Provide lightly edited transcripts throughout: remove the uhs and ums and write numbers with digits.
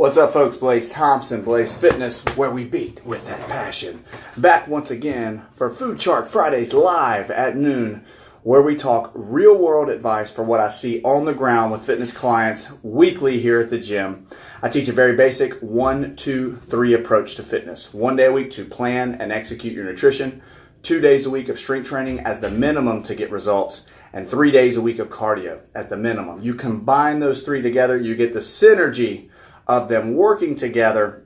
What's up, folks? Blaze Thompson, Blaze Fitness, where we beat with that passion. Back once again for Food Chart Fridays live at noon, where we talk real world advice for what I see on the ground with fitness clients weekly here at the gym. I teach a very basic 1, 2, 3 approach to fitness. 1 day a week to plan and execute your nutrition, 2 days a week of strength training as the minimum to get results, and 3 days a week of cardio as the minimum. You combine those three together, you get the synergy of them working together,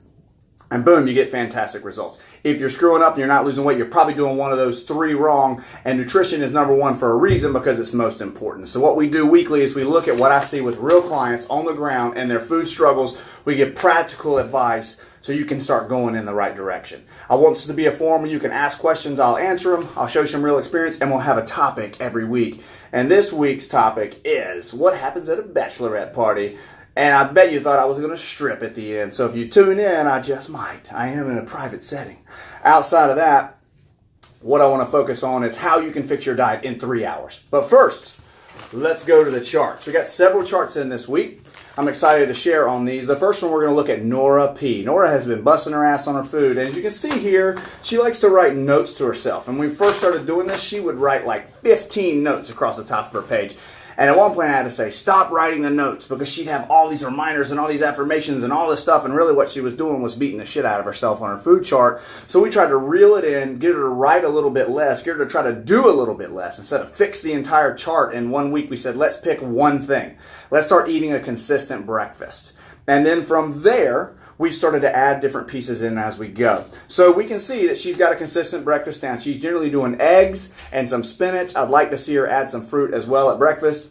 and boom, you get fantastic results. If you're screwing up and you're not losing weight, you're probably doing one of those three wrong, and nutrition is number one for a reason, because it's most important. So what we do weekly is we look at what I see with real clients on the ground and their food struggles. We give practical advice so you can start going in the right direction. I want this to be a forum where you can ask questions, I'll answer them, I'll show you some real experience, and we'll have a topic every week. And this week's topic is what happens at a bachelorette party. And I bet you thought I was going to strip at the end. So if you tune in, I just might. I am in a private setting. Outside of that, what I want to focus on is how you can fix your diet in 3 hours. But first, let's go to the charts. We got several charts in this week. I'm excited to share on these. The first one, we're going to look at Nora P. Nora has been busting her ass on her food. And as you can see here, she likes to write notes to herself. And when we first started doing this, she would write like 15 notes across the top of her page. And at one point I had to say, stop writing the notes, because she'd have all these reminders and all these affirmations and all this stuff. And really what she was doing was beating the shit out of herself on her food chart. So we tried to reel it in, get her to write a little bit less, get her to try to do a little bit less. Instead of fix the entire chart in 1 week, we said, let's pick one thing. Let's start eating a consistent breakfast. And then from there, we started to add different pieces in as we go. So we can see that she's got a consistent breakfast down. She's generally doing eggs and some spinach. I'd like to see her add some fruit as well at breakfast.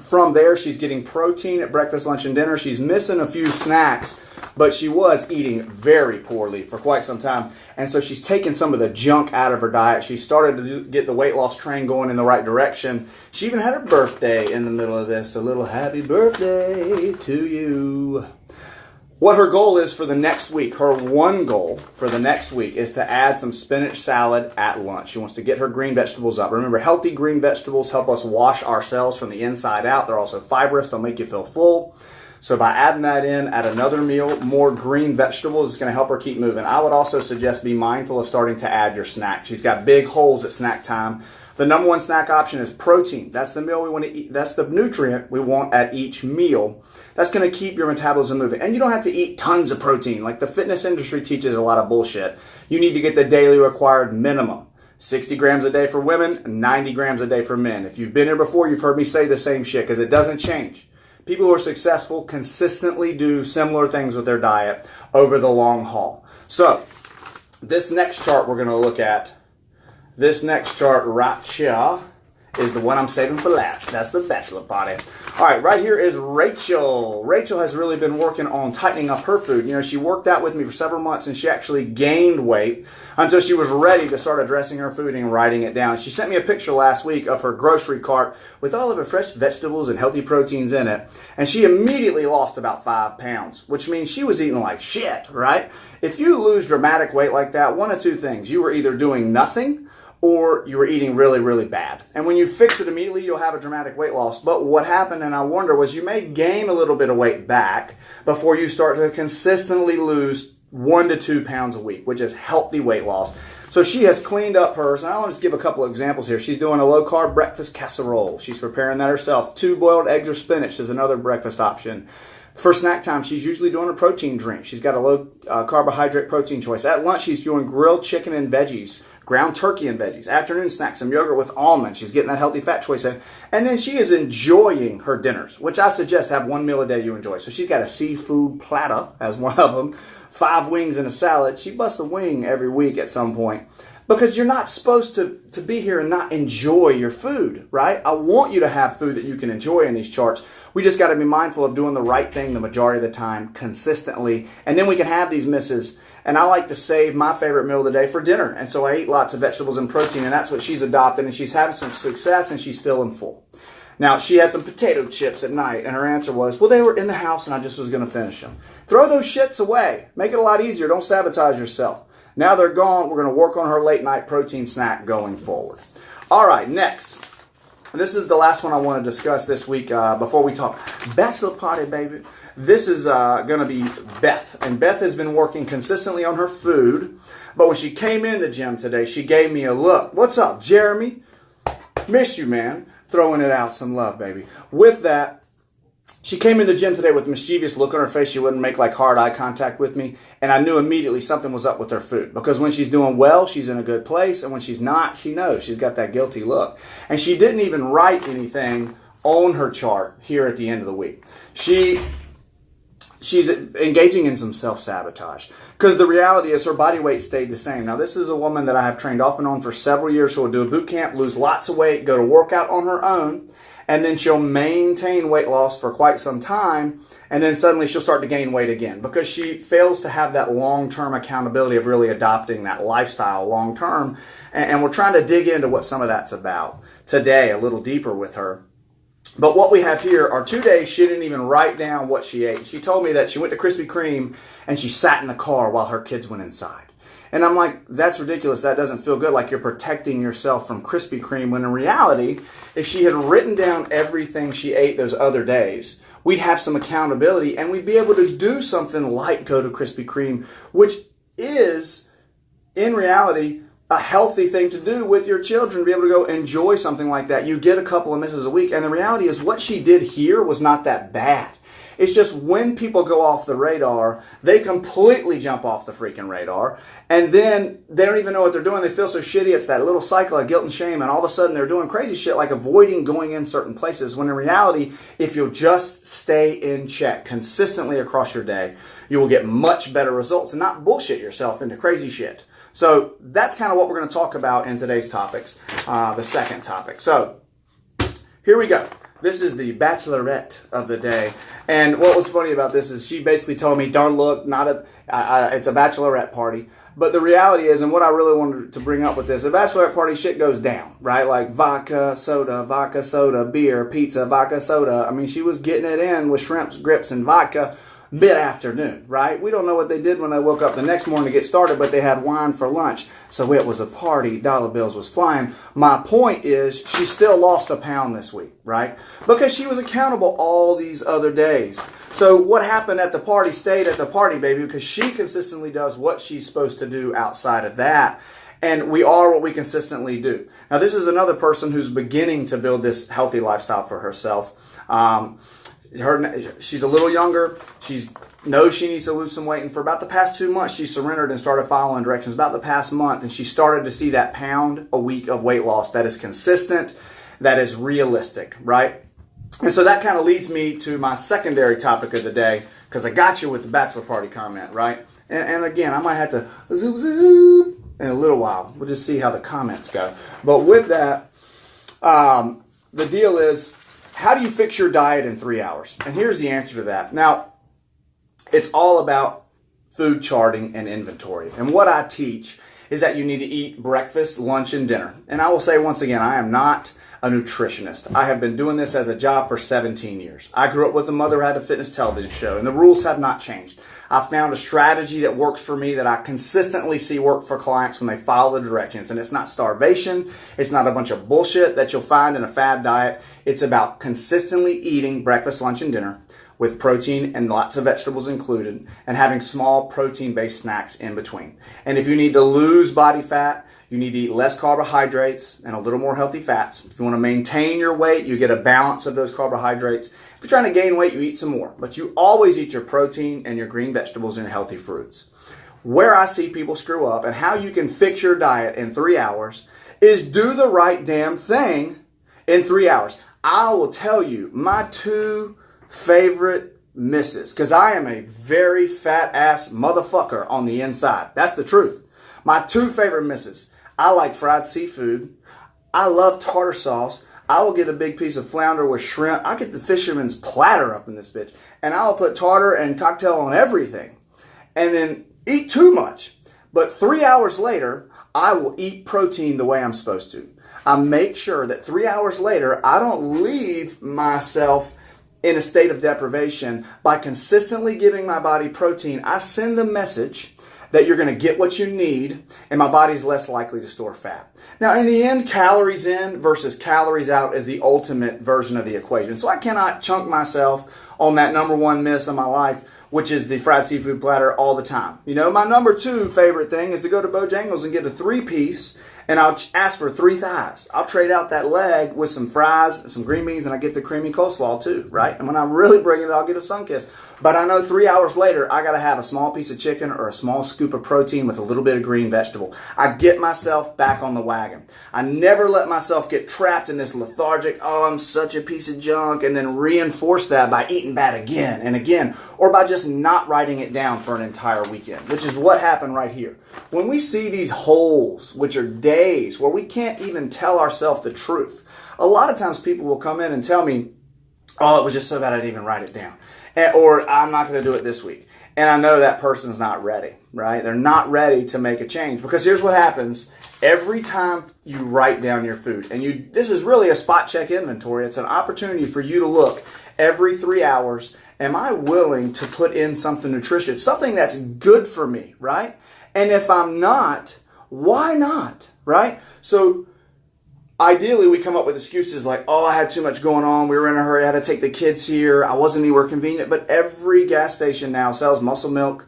From there, she's getting protein at breakfast, lunch, and dinner. She's missing a few snacks, but she was eating very poorly for quite some time. And so she's taken some of the junk out of her diet. She started to get the weight loss train going in the right direction. She even had her birthday in the middle of this. A little happy birthday to you. What her goal is for the next week, her one goal for the next week, is to add some spinach salad at lunch. She wants to get her green vegetables up. Remember, healthy green vegetables help us wash our cells from the inside out. They're also fibrous. They'll make you feel full. So by adding that in at another meal, more green vegetables, it's going to help her keep moving. I would also suggest be mindful of starting to add your snack. She's got big holes at snack time. The number one snack option is protein. That's the meal we want to eat. That's the nutrient we want at each meal. That's going to keep your metabolism moving. And you don't have to eat tons of protein. Like the fitness industry teaches a lot of bullshit. You need to get the daily required minimum. 60 grams a day for women, 90 grams a day for men. If you've been here before, you've heard me say the same shit, because it doesn't change. People who are successful consistently do similar things with their diet over the long haul. So this next chart we're going to look at, this next chart right here, is the one I'm saving for last. That's the bachelor party. All right, right here is Rachel. Rachel has really been working on tightening up her food. You know, she worked out with me for several months, and she actually gained weight until she was ready to start addressing her food and writing it down. She sent me a picture last week of her grocery cart with all of her fresh vegetables and healthy proteins in it, and she immediately lost about 5 pounds, which means she was eating like shit, right? If you lose dramatic weight like that, one of two things. You were either doing nothing, or you were eating really, really bad. And when you fix it immediately, you'll have a dramatic weight loss. But what happened, and I wonder, was you may gain a little bit of weight back before you start to consistently lose 1 to 2 pounds a week, which is healthy weight loss. So she has cleaned up hers, and I want to just give a couple of examples here. She's doing a low-carb breakfast casserole. She's preparing that herself. 2 boiled eggs or spinach is another breakfast option. For snack time, she's usually doing a protein drink. She's got a low carbohydrate protein choice. At lunch, she's doing grilled chicken and veggies, ground turkey and veggies. Afternoon snack, some yogurt with almonds. She's getting that healthy fat choice in. And then she is enjoying her dinners, which I suggest have 1 meal a day you enjoy. So she's got a seafood platter as one of them, 5 wings and a salad. She busts a wing every week at some point. Because you're not supposed to be here and not enjoy your food, right? I want you to have food that you can enjoy in these charts. We just got to be mindful of doing the right thing the majority of the time, consistently. And then we can have these misses. And I like to save my favorite meal of the day for dinner. And so I eat lots of vegetables and protein, and that's what she's adopted. And she's having some success, and she's feeling full. Now, she had some potato chips at night, and her answer was, well, they were in the house, and I just was going to finish them. Throw those shits away. Make it a lot easier. Don't sabotage yourself. Now they're gone. We're going to work on her late night protein snack going forward. All right, next. This is the last one I want to discuss this week before we talk bachelor party, baby. This is going to be Beth. And Beth has been working consistently on her food. But when she came in the gym today, she gave me a look. What's up, Jeremy? Miss you, man. Throwing it out. Some love, baby. With that, she came in the gym today with a mischievous look on her face. She wouldn't make like hard eye contact with me. And I knew immediately something was up with her food. Because when she's doing well, she's in a good place. And when she's not, she knows. She's got that guilty look. And she didn't even write anything on her chart here at the end of the week. She's engaging in some self-sabotage. Because the reality is her body weight stayed the same. Now, this is a woman that I have trained off and on for several years. She'll do a boot camp, lose lots of weight, go to workout on her own, and then she'll maintain weight loss for quite some time, and then suddenly she'll start to gain weight again because she fails to have that long-term accountability of really adopting that lifestyle long-term. And we're trying to dig into what some of that's about today, a little deeper with her. But what we have here are 2 days she didn't even write down what she ate. She told me that she went to Krispy Kreme and she sat in the car while her kids went inside. And I'm like, that's ridiculous. That doesn't feel good. Like you're protecting yourself from Krispy Kreme. When in reality, if she had written down everything she ate those other days, we'd have some accountability and we'd be able to do something like go to Krispy Kreme, which is, in reality, a healthy thing to do with your children, be able to go enjoy something like that. You get a couple of misses a week. And the reality is what she did here was not that bad. It's just when people go off the radar, they completely jump off the freaking radar. And then they don't even know what they're doing. They feel so shitty. It's that little cycle of guilt and shame. And all of a sudden they're doing crazy shit like avoiding going in certain places. When in reality, if you'll just stay in check consistently across your day, you will get much better results and not bullshit yourself into crazy shit. So that's kind of what we're going to talk about in today's topics, the second topic. So here we go. This is the bachelorette of the day. And what was funny about this is she basically told me, don't look, it's a bachelorette party. But the reality is, and what I really wanted to bring up with this, a bachelorette party shit goes down, right? Like vodka, soda, beer, pizza, vodka, soda. I mean, she was getting it in with shrimps, grits, and vodka mid-afternoon, right? We don't know what they did when they woke up the next morning to get started, but they had wine for lunch. So it was a party. Dollar bills was flying. My point is she still lost a pound this week, right? Because she was accountable all these other days. So what happened at the party stayed at the party, baby, because she consistently does what she's supposed to do outside of that. And we are what we consistently do. Now, this is another person who's beginning to build this healthy lifestyle for herself. She's a little younger. She knows she needs to lose some weight. And for about the past 2 months, she surrendered and started following directions. About the past month, and she started to see that pound a week of weight loss that is consistent, that is realistic, right? And so that kind of leads me to my secondary topic of the day, because I got you with the bachelor party comment, right? And again, I might have to zoom in a little while. We'll just see how the comments go. But with that, the deal is, how do you fix your diet in 3 hours? And here's the answer to that. Now, it's all about food charting and inventory. And what I teach is that you need to eat breakfast, lunch, and dinner. And I will say once again, I am not a nutritionist. I have been doing this as a job for 17 years. I grew up with a mother who had a fitness television show, and the rules have not changed. I found a strategy that works for me that I consistently see work for clients when they follow the directions. And it's not starvation. It's not a bunch of bullshit that you'll find in a fad diet. It's about consistently eating breakfast, lunch, and dinner with protein and lots of vegetables included, and having small protein-based snacks in between. And if you need to lose body fat, you need to eat less carbohydrates and a little more healthy fats. If you want to maintain your weight, you get a balance of those carbohydrates. If you're trying to gain weight, you eat some more. But you always eat your protein and your green vegetables and healthy fruits. Where I see people screw up and how you can fix your diet in 3 hours is do the right damn thing in 3 hours. I will tell you my 2 favorite misses, because I am a very fat ass motherfucker on the inside. That's the truth. My 2 favorite misses. I like fried seafood. I love tartar sauce. I will get a big piece of flounder with shrimp. I get the fisherman's platter up in this bitch. And I'll put tartar and cocktail on everything. And then eat too much. But 3 hours later, I will eat protein the way I'm supposed to. I make sure that 3 hours later, I don't leave myself in a state of deprivation by consistently giving my body protein. I send the message that you're going to get what you need, and my body's less likely to store fat. Now, in the end, calories in versus calories out is the ultimate version of the equation. So I cannot chunk myself on that number one miss of my life, which is the fried seafood platter all the time. You know, my number two favorite thing is to go to Bojangles and get a 3-piece, and I'll ask for 3 thighs. I'll trade out that leg with some fries, some green beans, and I get the creamy coleslaw too, right? And when I'm really bringing it, I'll get a Sunkist. But I know 3 hours later, I got to have a small piece of chicken or a small scoop of protein with a little bit of green vegetable. I get myself back on the wagon. I never let myself get trapped in this lethargic, oh, I'm such a piece of junk, and then reinforce that by eating bad again and again, or by just not writing it down for an entire weekend, which is what happened right here. When we see these holes, which are days where we can't even tell ourselves the truth, a lot of times people will come in and tell me, oh, it was just so bad I didn't even write it down. Or I'm not going to do it this week. And I know that person's not ready, right? They're not ready to make a change. Because here's what happens. Every time you write down your food, and this is really a spot check inventory. It's an opportunity for you to look every 3 hours. Am I willing to put in something nutritious, something that's good for me, right? And if I'm not, why not, right? So ideally, we come up with excuses like, oh, I had too much going on. We were in a hurry. I had to take the kids here. I wasn't anywhere convenient. But every gas station now sells muscle milk.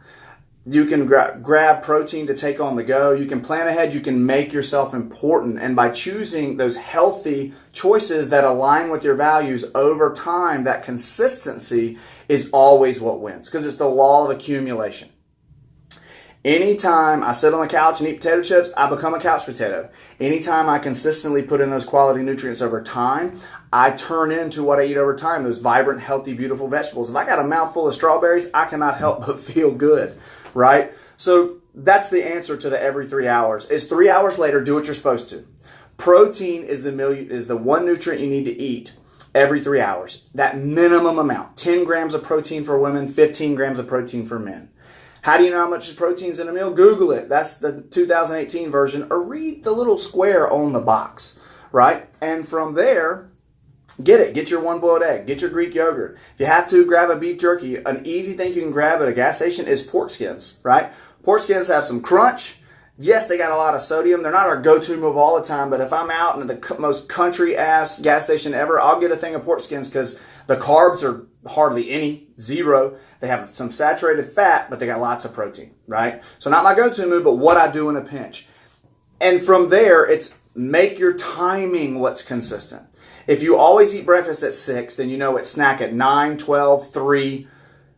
You can grab protein to take on the go. You can plan ahead. You can make yourself important. And by choosing those healthy choices that align with your values over time, that consistency is always what wins, because it's the law of accumulation. Anytime I sit on the couch and eat potato chips, I become a couch potato. Anytime I consistently put in those quality nutrients over time, I turn into what I eat over time, those vibrant, healthy, beautiful vegetables. If I got a mouthful of strawberries, I cannot help but feel good, right? So that's the answer to the every 3 hours. Is 3 hours later, do what you're supposed to. Protein is the one nutrient you need to eat every 3 hours. That minimum amount, 10 grams of protein for women, 15 grams of protein for men. How do you know how much protein's in a meal? Google it. That's the 2018 version. Or read the little square on the box, right? And from there, get it. Get your one boiled egg. Get your Greek yogurt. If you have to, grab a beef jerky. An easy thing you can grab at a gas station is pork skins, right? Pork skins have some crunch. Yes, they got a lot of sodium. They're not our go-to move all the time, but if I'm out in the most country-ass gas station ever, I'll get a thing of pork skins because the carbs are hardly any, zero. They have some saturated fat, but they got lots of protein, right? So not my go-to move, but what I do in a pinch. And from there, it's make your timing what's consistent. If you always eat breakfast at 6, then you know it's snack at 9, 12, 3,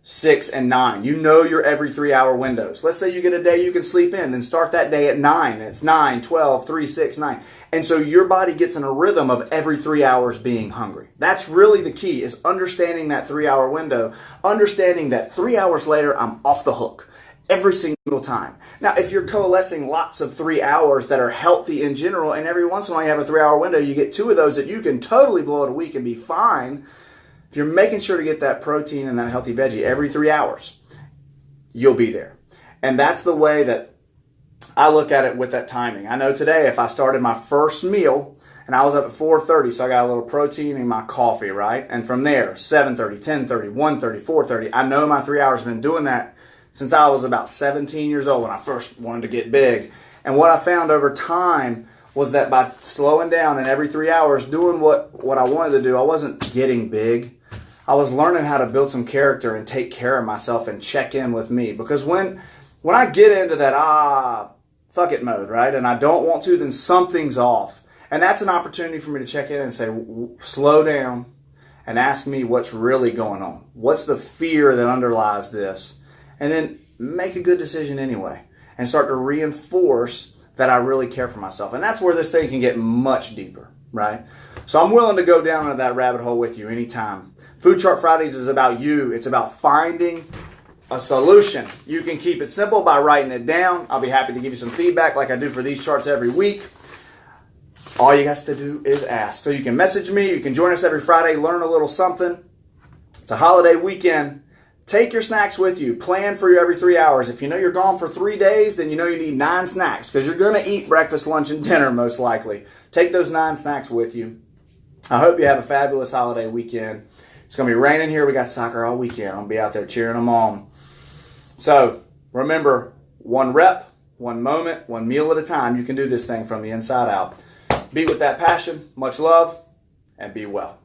6, and 9. You know your every 3 hour windows. Let's say you get a day you can sleep in, then start that day at 9. And it's 9, 12, 3, 6, 9. And so your body gets in a rhythm of every 3 hours being hungry. That's really the key, is understanding that 3 hour window, understanding that 3 hours later, I'm off the hook every single time. Now, if you're coalescing lots of 3 hours that are healthy in general, and every once in a while you have a 3 hour window, you get 2 of those that you can totally blow it a week and be fine. If you're making sure to get that protein and that healthy veggie every 3 hours, you'll be there. And that's the way that I look at it with that timing. I know today if I started my first meal and I was up at 4:30, so I got a little protein in my coffee, right? And from there, 7:30, 10:30, 1:30, 4:30, I know my 3 hours. I've been doing that since I was about 17 years old when I first wanted to get big. And what I found over time was that by slowing down and every 3 hours doing what I wanted to do, I wasn't getting big. I was learning how to build some character and take care of myself and check in with me. Because when I get into that, fuck it mode, right? And I don't want to, then something's off. And that's an opportunity for me to check in and say, slow down and ask me what's really going on. What's the fear that underlies this? And then make a good decision anyway. And start to reinforce that I really care for myself. And that's where this thing can get much deeper, right? So I'm willing to go down into that rabbit hole with you anytime. Food Chart Fridays is about you. It's about finding a solution. You can keep it simple by writing it down. I'll be happy to give you some feedback like I do for these charts every week. All you got to do is ask. So you can message me. You can join us every Friday, learn a little something. It's a holiday weekend. Take your snacks with you. Plan for your every 3 hours. If you know you're gone for 3 days, then you know you need 9 snacks because you're going to eat breakfast, lunch, and dinner most likely. Take those 9 snacks with you. I hope you have a fabulous holiday weekend. It's going to be raining here. We got soccer all weekend. I'm going to be out there cheering them on. So remember, One rep, one moment, one meal at a time, you can do this thing from the inside out. Be with that passion. Much love, and be well.